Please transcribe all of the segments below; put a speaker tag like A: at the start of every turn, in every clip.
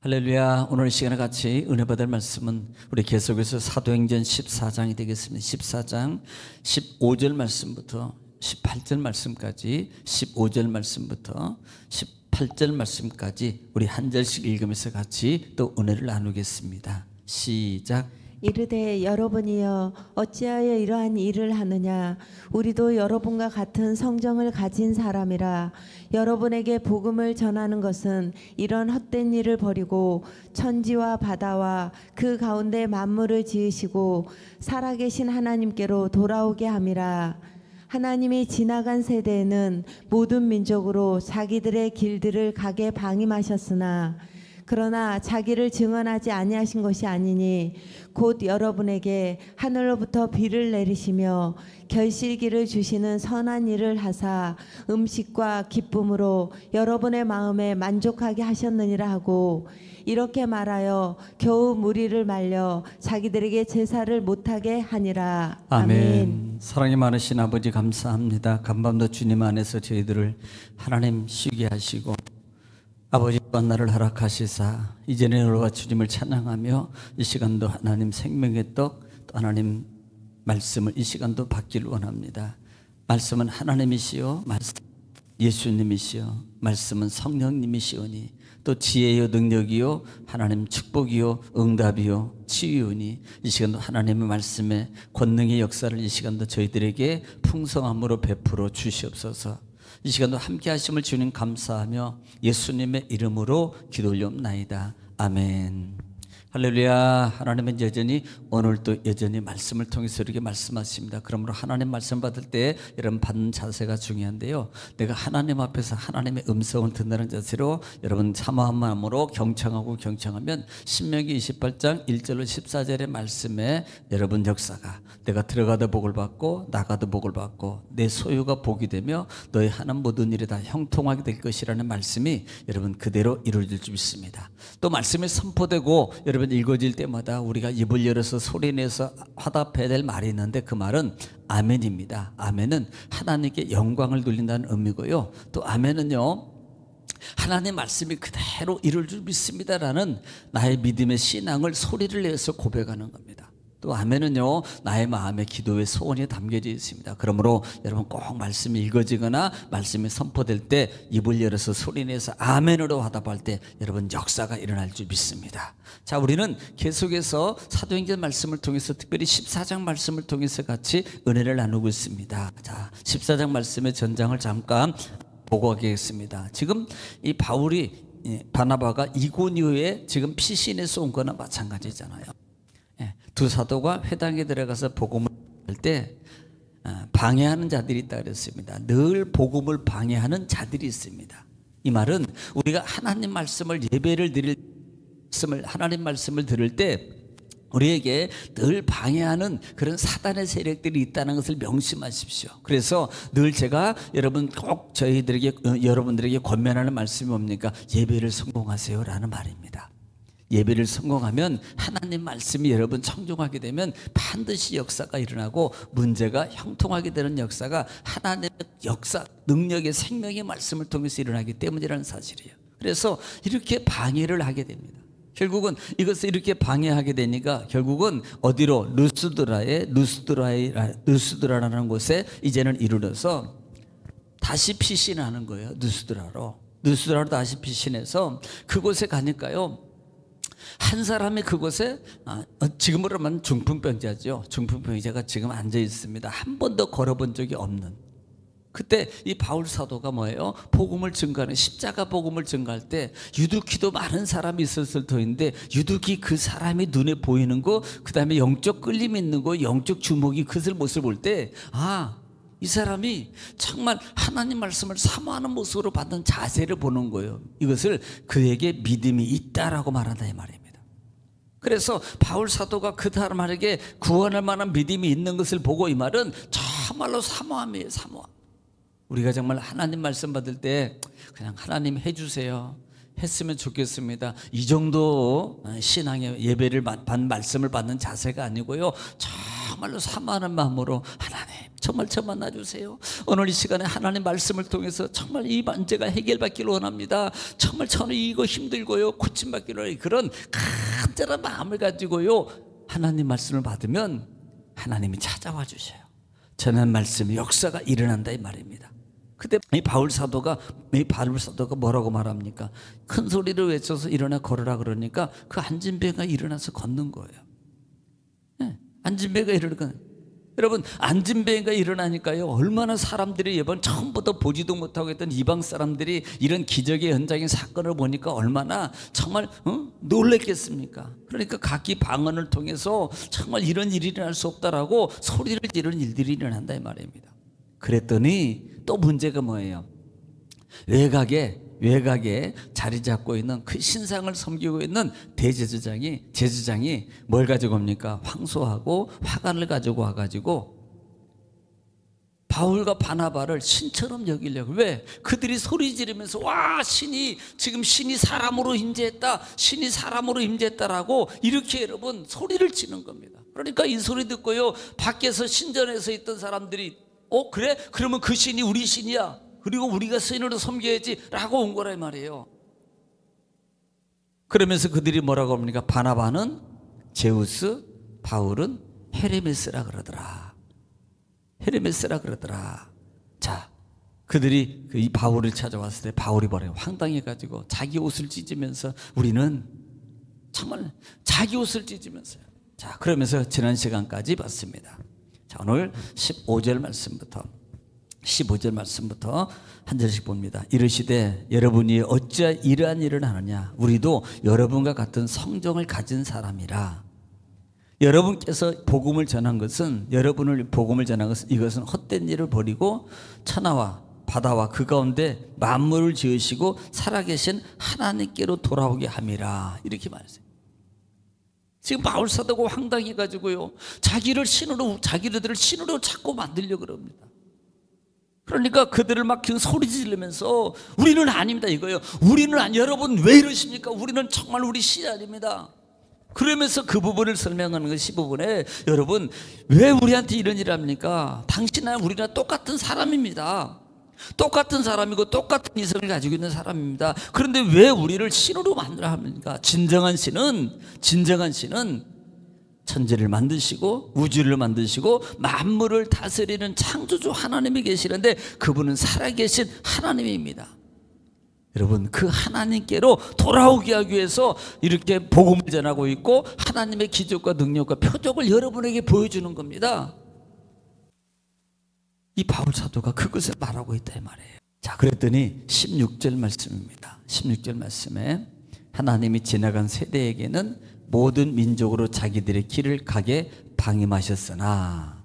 A: 할렐루야. 오늘 시간에 같이 은혜 받을 말씀은 우리 계속해서 사도행전 14장이 되겠습니다. 14장 15절 말씀부터 18절 말씀까지, 15절 말씀부터 18절 말씀까지 우리 한 절씩 읽으면서 같이 또 은혜를 나누겠습니다. 시작.
B: 이르되 여러분이여 어찌하여 이러한 일을 하느냐. 우리도 여러분과 같은 성정을 가진 사람이라. 여러분에게 복음을 전하는 것은 이런 헛된 일을 버리고 천지와 바다와 그 가운데 만물을 지으시고 살아계신 하나님께로 돌아오게 함이라. 하나님이 지나간 세대에는 모든 민족으로 자기들의 길들을 가게 방임하셨으나 그러나 자기를 증언하지 아니하신 것이 아니니 곧 여러분에게 하늘로부터 비를 내리시며 결실기를 주시는 선한 일을 하사 음식과 기쁨으로 여러분의 마음에 만족하게 하셨느니라 하고, 이렇게 말하여 겨우 무리를 말려 자기들에게 제사를 못하게 하니라.
A: 아멘. 사랑이 많으신 아버지 감사합니다. 간밤도 주님 안에서 저희들을 하나님 쉬게 하시고 아버지 또한 나를 허락하시사 이제는 우리가 주님을 찬양하며 이 시간도 하나님 생명의 떡, 또 하나님 말씀을 이 시간도 받기를 원합니다. 말씀은 하나님이시요, 말씀 예수님이시요, 말씀은 성령님이시오니 또 지혜요 능력이요 하나님 축복이요 응답이요 치유니 이 시간도 하나님의 말씀에 권능의 역사를 이 시간도 저희들에게 풍성함으로 베풀어 주시옵소서. 이 시간도 함께 하심을 주님 감사하며 예수님의 이름으로 기도 올려옵나이다. 아멘. 할렐루야. 하나님은 여전히 오늘도 여전히 말씀을 통해서 이렇게 말씀하십니다. 그러므로 하나님 말씀 받을 때 여러분 받는 자세가 중요한데요, 내가 하나님 앞에서 하나님의 음성을 듣는다는 자세로 여러분 사모한 마음으로 경청하면 신명기 28장 1절로 14절의 말씀에 여러분 역사가 내가 들어가도 복을 받고 나가도 복을 받고 내 소유가 복이 되며 너의 하는 모든 일이 다 형통하게 될 것이라는 말씀이 여러분 그대로 이루어질 줄 믿습니다. 또 말씀이 선포되고 여러분 읽어질 때마다 우리가 입을 열어서 소리내서 화답해야 될 말이 있는데 그 말은 아멘입니다. 아멘은 하나님께 영광을 돌린다는 의미고요, 또 아멘은요 하나님의 말씀이 그대로 이룰 줄 믿습니다라는 나의 믿음의 신앙을 소리를 내서 고백하는 겁니다. 또 아멘은요 나의 마음에 기도의 소원이 담겨져 있습니다. 그러므로 여러분 꼭 말씀이 읽어지거나 말씀이 선포될 때 입을 열어서 소리내서 아멘으로 화답할 때 여러분 역사가 일어날 줄 믿습니다. 자, 우리는 계속해서 사도행전 말씀을 통해서 특별히 14장 말씀을 통해서 같이 은혜를 나누고 있습니다. 자, 14장 말씀의 전장을 잠깐 보고 가겠습니다. 지금 이 바울이 바나바가 이고니오에 지금 피신해서 온 거나 마찬가지잖아요. 두 사도가 회당에 들어가서 복음을 할 때 방해하는 자들이 있다 그랬습니다. 늘 복음을 방해하는 자들이 있습니다. 이 말은 우리가 하나님 말씀을 예배를 드릴 하나님 말씀을 들을 때 우리에게 늘 방해하는 그런 사단의 세력들이 있다는 것을 명심하십시오. 그래서 늘 제가 꼭 여러분들에게 권면하는 말씀이 뭡니까? 예배를 성공하세요 라는 말입니다. 예배를 성공하면 하나님 말씀이 여러분 청종하게 되면 반드시 역사가 일어나고 문제가 형통하게 되는 역사가 하나님의 역사, 능력의 생명의 말씀을 통해서 일어나기 때문이라는 사실이에요. 그래서 이렇게 방해를 하게 됩니다. 결국은 이것을 이렇게 방해하게 되니까 결국은 어디로 누스드라라는 곳에 이제는 이르러서 다시 피신하는 거예요. 누스드라로 다시 피신해서 그곳에 가니까요, 한 사람이 그곳에 지금으로 말하면 중풍병자죠. 중풍병자가 지금 앉아 있습니다. 한 번도 걸어본 적이 없는. 그때 이 바울 사도가 뭐예요? 복음을 증거하는, 십자가 복음을 증거할 때 유두키도 많은 사람이 있었을 터인데 유두키 그 사람이 눈에 보이는 거, 그 다음에 영적 끌림이 있는 거, 영적 주목이 그들 모습을 볼 때 이 사람이 정말 하나님 말씀을 사모하는 모습으로 받는 자세를 보는 거예요. 이것을 그에게 믿음이 있다라고 말한다 이 말입니다. 그래서 바울 사도가 그 사람에게 구원할 만한 믿음이 있는 것을 보고 이 말은 정말로 사모함이에요. 사모함. 우리가 정말 하나님 말씀 받을 때 그냥 하나님 해주세요 했으면 좋겠습니다. 이 정도 신앙의 예배를 말씀을 받는 자세가 아니고요, 정말로 사모하는 마음으로 하나님 정말 저 만나주세요. 오늘 이 시간에 하나님 말씀을 통해서 정말 이 문제가 해결받기를 원합니다. 정말 저는 이거 힘들고요, 고침받기를 원해요. 그런 간절한 마음을 가지고요 하나님 말씀을 받으면 하나님이 찾아와 주셔요. 전한 말씀의 역사가 일어난다 이 말입니다. 그때 이 바울 사도가 뭐라고 말합니까? 큰 소리를 외쳐서 일어나 걸으라 그러니까 그 안진뱅이가 일어나서 걷는 거예요. 네, 안진뱅이가 일어나니까 여러분 안진뱅이가 일어나니까요 얼마나 사람들이 이번 처음부터 보지도 못하고 있던 이방 사람들이 이런 기적의 현장의 사건을 보니까 얼마나 정말 놀랬겠습니까? 그러니까 각기 방언을 통해서 정말 이런 일이 일어날 수 없다라고 소리를 지르는 일들이 일어난다 이 말입니다. 그랬더니 또 문제가 뭐예요? 외곽에 자리 잡고 있는 그 신상을 섬기고 있는 제사장이 뭘 가지고 옵니까? 황소하고 화관을 가지고 와가지고 바울과 바나바를 신처럼 여기려고. 왜? 그들이 소리 지르면서 와 신이 사람으로 임재했다, 신이 사람으로 임재했다라고 이렇게 여러분 소리를 치는 겁니다. 그러니까 이 소리 듣고요 밖에서 신전에서 있던 사람들이 그래? 그러면 그 신이 우리 신이야, 그리고 우리가 신으로 섬겨야지 라고 온 거란 말이에요. 그러면서 그들이 뭐라고 합니까? 바나바는 제우스, 바울은 헤르메스라 그러더라. 자, 그들이 이 바울을 찾아왔을 때 바울이 뭐래요? 황당해가지고 자기 옷을 찢으면서 우리는 정말 자기 옷을 찢으면서요. 자, 그러면서 지난 시간까지 봤습니다. 자, 오늘 15절 말씀부터 한 절씩 봅니다. 이르시되 여러분이 어찌 이러한 일을 하느냐? 우리도 여러분과 같은 성정을 가진 사람이라. 여러분께서 복음을 전한 것은 이것은 헛된 일을 버리고 천하와 바다와 그 가운데 만물을 지으시고 살아계신 하나님께로 돌아오게 함이라. 이렇게 말했어요. 지금 바울 사도가 황당해가지고요 자기들을 신으로 자꾸 만들려고 그럽니다. 그러니까 그들을 막 소리 지르면서 우리는 아닙니다 이거예요. 여러분 왜 이러십니까? 우리는 정말 우리 신이 아닙니다. 그러면서 그 부분을 설명하는 것 15분에 여러분 왜 우리한테 이런 일을 합니까? 당신이나 우리나 똑같은 사람입니다. 똑같은 사람이고 똑같은 이성을 가지고 있는 사람입니다. 그런데 왜 우리를 신으로 만들어야 합니까? 진정한 신은 천지를 만드시고 우주를 만드시고 만물을 다스리는 창조주 하나님이 계시는데 그분은 살아계신 하나님입니다. 여러분 그 하나님께로 돌아오게 하기 위해서 이렇게 복음을 전하고 있고 하나님의 기적과 능력과 표적을 여러분에게 보여주는 겁니다. 이 바울 사도가 그것을 말하고 있다 이 말이에요. 자, 그랬더니 16절 말씀입니다. 16절 말씀에 하나님이 지나간 세대에게는 모든 민족으로 자기들의 길을 가게 방임하셨으나,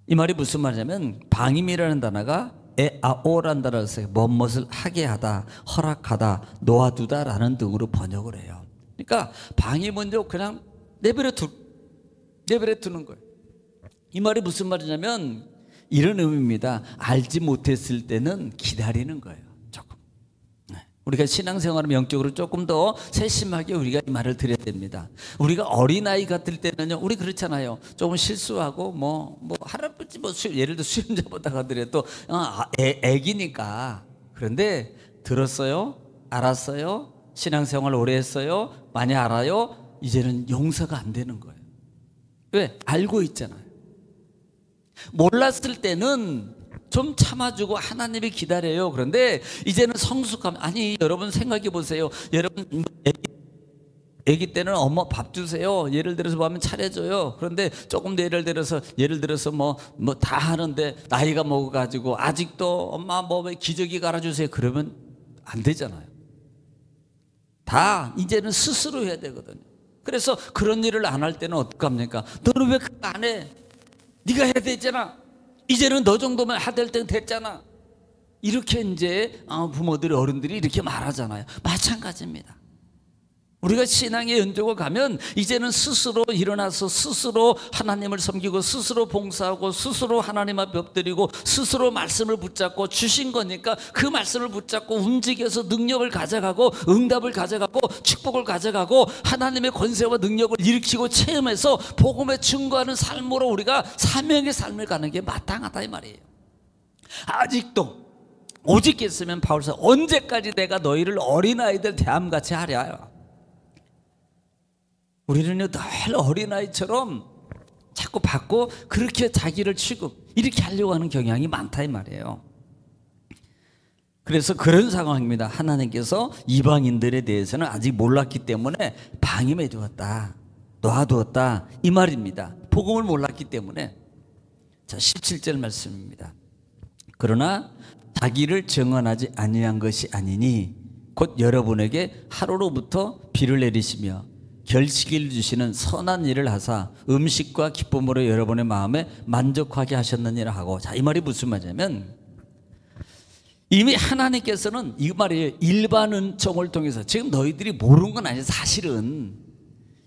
A: 이 말이 무슨 말이냐면 방임이라는 단어가 에아오라는 단어를 써요. 무엇을 하게 하다, 허락하다, 놓아두다 라는 등으로 번역을 해요. 그러니까 방임은 그냥 내버려 두는 거예요. 이 말이 무슨 말이냐면 이런 의미입니다. 알지 못했을 때는 기다리는 거예요. 조금. 우리가 신앙생활을 영적으로 조금 더 세심하게 우리가 이 말을 드려야 됩니다. 우리가 어린아이 같을 때는요, 우리 그렇잖아요. 조금 실수하고 할아버지 예를 들어 수임자보다 하더라도 애기니까. 그런데 들었어요? 알았어요? 신앙생활 오래 했어요? 많이 알아요? 이제는 용서가 안 되는 거예요. 왜? 알고 있잖아요. 몰랐을 때는 좀 참아주고 하나님이 기다려요. 그런데 이제는 성숙하면, 아니 여러분 생각해 보세요. 여러분 애기 때는 엄마 밥 주세요. 예를 들어서 뭐 하면 차려줘요. 그런데 조금 더 예를 들어서 뭐 다 하는데 나이가 먹어가지고 아직도 엄마 뭐 기저귀 갈아주세요. 그러면 안 되잖아요. 다 이제는 스스로 해야 되거든요. 그래서 그런 일을 안 할 때는 어떡합니까? 너는 왜 그거 안 해? 네가 해야 되잖아. 이제는 너 정도면 하될 때는 됐잖아. 이렇게 이제 부모들이 어른들이 이렇게 말하잖아요. 마찬가지입니다. 우리가 신앙의 연족을 가면 이제는 스스로 일어나서 스스로 하나님을 섬기고 스스로 봉사하고 스스로 하나님 앞에 엎드리고 스스로 말씀을 붙잡고 주신 거니까 그 말씀을 붙잡고 움직여서 능력을 가져가고 응답을 가져가고 축복을 가져가고 하나님의 권세와 능력을 일으키고 체험해서 복음에 증거하는 삶으로 우리가 사명의 삶을 가는 게 마땅하다 이 말이에요. 아직도 오직했으면 바울사 언제까지 내가 너희를 어린아이들 대함같이 하랴. 우리는요 늘 어린아이처럼 자꾸 받고 그렇게 자기를 취급 이렇게 하려고 하는 경향이 많다 이 말이에요. 그래서 그런 상황입니다. 하나님께서 이방인들에 대해서는 아직 몰랐기 때문에 방임해 두었다, 놔두었다 이 말입니다. 복음을 몰랐기 때문에. 자 17절 말씀입니다. 그러나 자기를 정언하지 아니한 것이 아니니 곧 여러분에게 하루로부터 비를 내리시며 결식을 주시는 선한 일을 하사 음식과 기쁨으로 여러분의 마음에 만족하게 하셨느니라 하고. 자, 이 말이 무슨 말이냐면 이미 하나님께서는 이 말이에요. 일반 은총을 통해서 지금 너희들이 모르는 건 아니에요. 사실은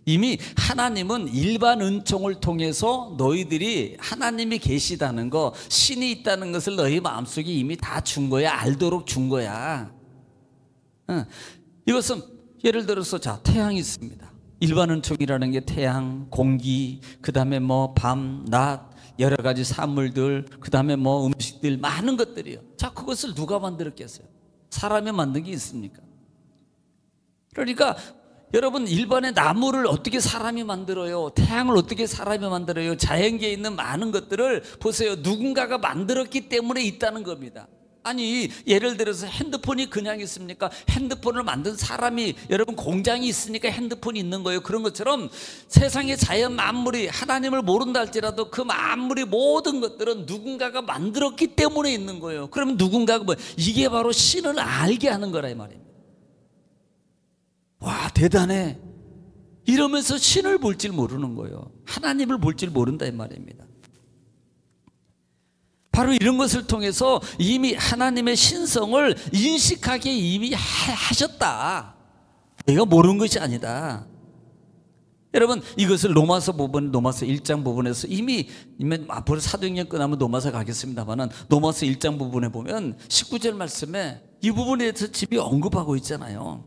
A: 이미 하나님은 일반 은총을 통해서 너희들이 하나님이 계시다는 거, 신이 있다는 것을 너희 마음속에 이미 다 준 거야. 알도록 준 거야. 이것은 예를 들어서 자 태양이 있습니다. 일반 은총이라는 게 태양, 공기, 그 다음에 뭐 밤, 낮, 여러 가지 사물들, 그 다음에 뭐 음식들, 많은 것들이요. 자, 그것을 누가 만들었겠어요? 사람이 만든 게 있습니까? 그러니까 여러분 일반의 나무를 어떻게 사람이 만들어요? 태양을 어떻게 사람이 만들어요? 자연계에 있는 많은 것들을 보세요. 누군가가 만들었기 때문에 있다는 겁니다. 아니 예를 들어서 핸드폰이 그냥 있습니까? 핸드폰을 만든 사람이 여러분 공장이 있으니까 핸드폰이 있는 거예요. 그런 것처럼 세상의 자연 만물이 하나님을 모른다 할지라도 그 만물이 모든 것들은 누군가가 만들었기 때문에 있는 거예요. 그러면 누군가가 뭐 이게 바로 신을 알게 하는 거라 이 말입니다. 와 대단해 이러면서 신을 볼 줄 모르는 거예요. 하나님을 볼 줄 모른다 이 말입니다. 바로 이런 것을 통해서 이미 하나님의 신성을 인식하게 이미 하셨다. 내가 모르는 것이 아니다. 여러분 이것을 로마서 부분, 로마서 1장 부분에서 이미 앞으로 사도행전 끝나면 로마서 가겠습니다만 로마서 1장 부분에 보면 19절 말씀에 이 부분에 대해서 집이 언급하고 있잖아요.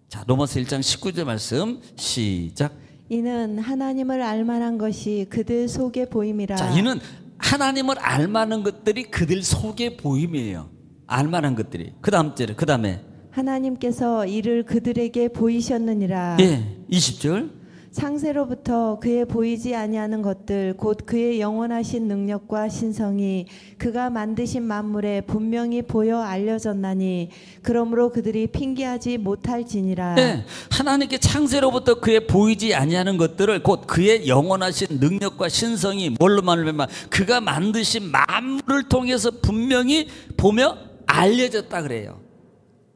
A: 자 로마서 1장 19절 말씀 시작.
B: 이는 하나님을 알만한 것이 그들 속에 보임이라.
A: 자 이는 하나님을 알만한 것들이 그들 속에 보임이에요. 알만한 것들이. 그 다음 절에 그 다음에
B: 하나님께서 이를 그들에게 보이셨느니라.
A: 예, 20절.
B: 창세로부터 그의 보이지 아니하는 것들 곧 그의 영원하신 능력과 신성이 그가 만드신 만물에 분명히 보여 알려졌나니 그러므로 그들이 핑계하지 못할지니라.
A: 네, 하나님께 창세로부터 그의 보이지 아니하는 것들을 곧 그의 영원하신 능력과 신성이 뭘로 말하면 그가 만드신 만물을 통해서 분명히 보며 알려졌다 그래요.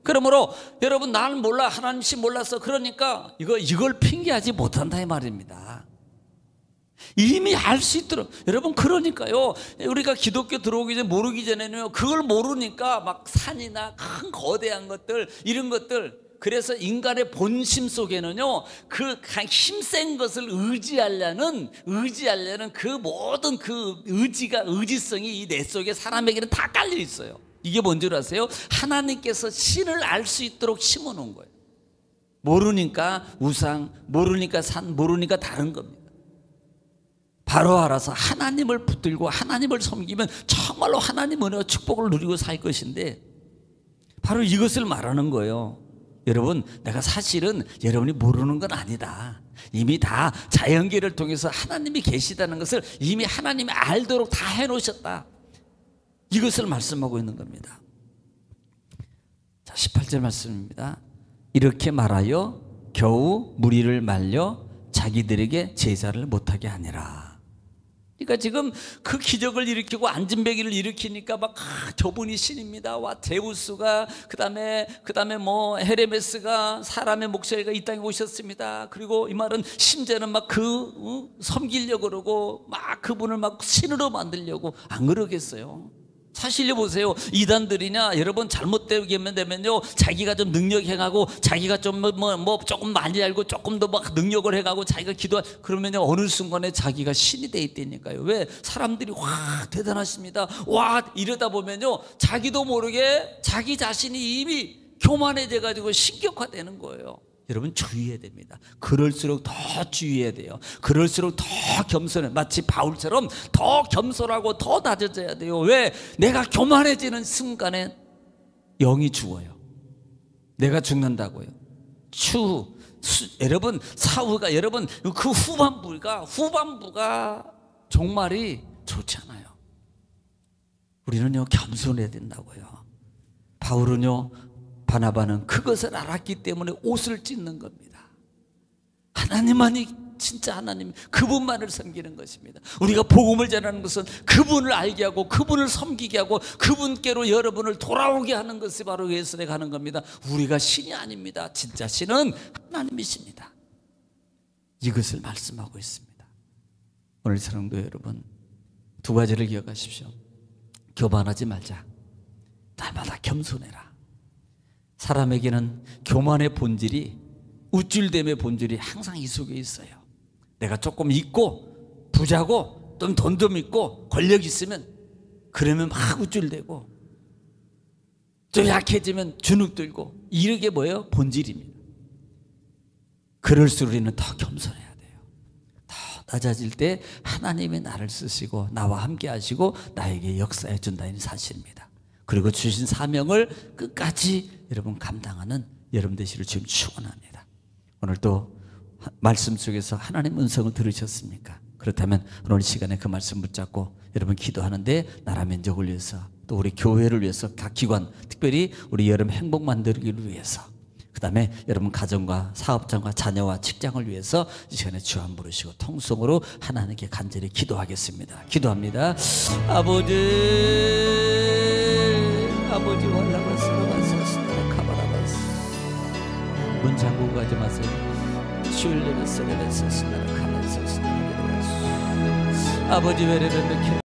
A: 그러므로 여러분 나는 몰라 하나님씨 몰랐어 그러니까 이걸 핑계하지 못한다 이 말입니다. 이미 알 수 있도록 여러분 그러니까요 우리가 기독교 들어오기 전에 모르기 전에는요 그걸 모르니까 막 산이나 큰 거대한 것들 이런 것들 그래서 인간의 본심 속에는요 그 힘센 것을 의지하려는 그 모든 그 의지성이 이 내 속에 사람에게는 다 깔려 있어요. 이게 뭔 줄 아세요? 하나님께서 신을 알 수 있도록 심어 놓은 거예요. 모르니까 우상, 모르니까 산, 모르니까 다른 겁니다. 바로 알아서 하나님을 붙들고 하나님을 섬기면 정말로 하나님 은혜와 축복을 누리고 살 것인데 바로 이것을 말하는 거예요. 여러분 내가 사실은 여러분이 모르는 건 아니다. 이미 다 자연계를 통해서 하나님이 계시다는 것을 이미 하나님이 알도록 다 해놓으셨다. 이것을 말씀하고 있는 겁니다. 자, 18절 말씀입니다. 이렇게 말하여 겨우 무리를 말려 자기들에게 제사를 못하게 하니라. 그러니까 지금 그 기적을 일으키고 안진뱅이를 일으키니까 막 저분이 신입니다. 와 제우스가 그다음에 뭐 헤레메스가 사람의 목소리가 이 땅에 오셨습니다. 그리고 이 말은 심지어는 막 섬기려고 그러고 막 그분을 막 신으로 만들려고 안 그러겠어요. 사실 보세요. 이단들이냐 여러분 잘못되게 되면요 자기가 좀 능력 행하고 자기가 좀 뭐 조금 많이 알고 조금 더 막 능력을 해가고 자기가 기도 그러면요 어느 순간에 자기가 신이 돼 있다니까요. 왜? 사람들이 와 대단하십니다. 와 이러다 보면요 자기도 모르게 자기 자신이 이미 교만해져 가지고 신격화되는 거예요. 여러분 주의해야 됩니다. 그럴수록 더 주의해야 돼요. 그럴수록 더 겸손해. 마치 바울처럼 더 겸손하고 더 낮아져야 돼요. 왜? 내가 교만해지는 순간에 영이 죽어요. 내가 죽는다고요. 여러분 사후가 여러분 그 후반부가 정말이 좋지 않아요. 우리는요 겸손해야 된다고요. 바울은요 바나바는 그것을 알았기 때문에 옷을 찢는 겁니다. 하나님만이 진짜 하나님 그분만을 섬기는 것입니다. 우리가 복음을 전하는 것은 그분을 알게 하고 그분을 섬기게 하고 그분께로 여러분을 돌아오게 하는 것이 바로 예수에 가는 겁니다. 우리가 신이 아닙니다. 진짜 신은 하나님이십니다. 이것을 말씀하고 있습니다. 오늘 성도 여러분 두 가지를 기억하십시오. 교만하지 말자. 날마다 겸손해라. 사람에게는 교만의 본질이 우쭐됨의 본질이 항상 이 속에 있어요. 내가 조금 있고 부자고 좀 돈 좀 있고 권력 있으면 그러면 막 우쭐대고 좀 약해지면 주눅 들고 이게 뭐예요? 본질입니다. 그럴수록 우리는 더 겸손해야 돼요. 더 낮아질 때 하나님이 나를 쓰시고 나와 함께 하시고 나에게 역사해 준다는 사실입니다. 그리고 주신 사명을 끝까지 여러분 감당하는 여러분 되시기를 지금 축원합니다. 오늘 또 말씀 속에서 하나님 음성을 들으셨습니까? 그렇다면 오늘 시간에 그 말씀 붙잡고 여러분 기도하는데 나라 민족을 위해서 또 우리 교회를 위해서 각 기관 특별히 우리 여러분 행복 만들기를 위해서 그 다음에 여러분 가정과 사업장과 자녀와 직장을 위해서 이 시간에 주 한 부르시고 통성으로 하나님께 간절히 기도하겠습니다. 기도합니다. 아버지 wal라바스라바스라 카바라바스 문 잠그고 가지 마세요. 슐레베스레베스라 카바라바스 아버지 외래베베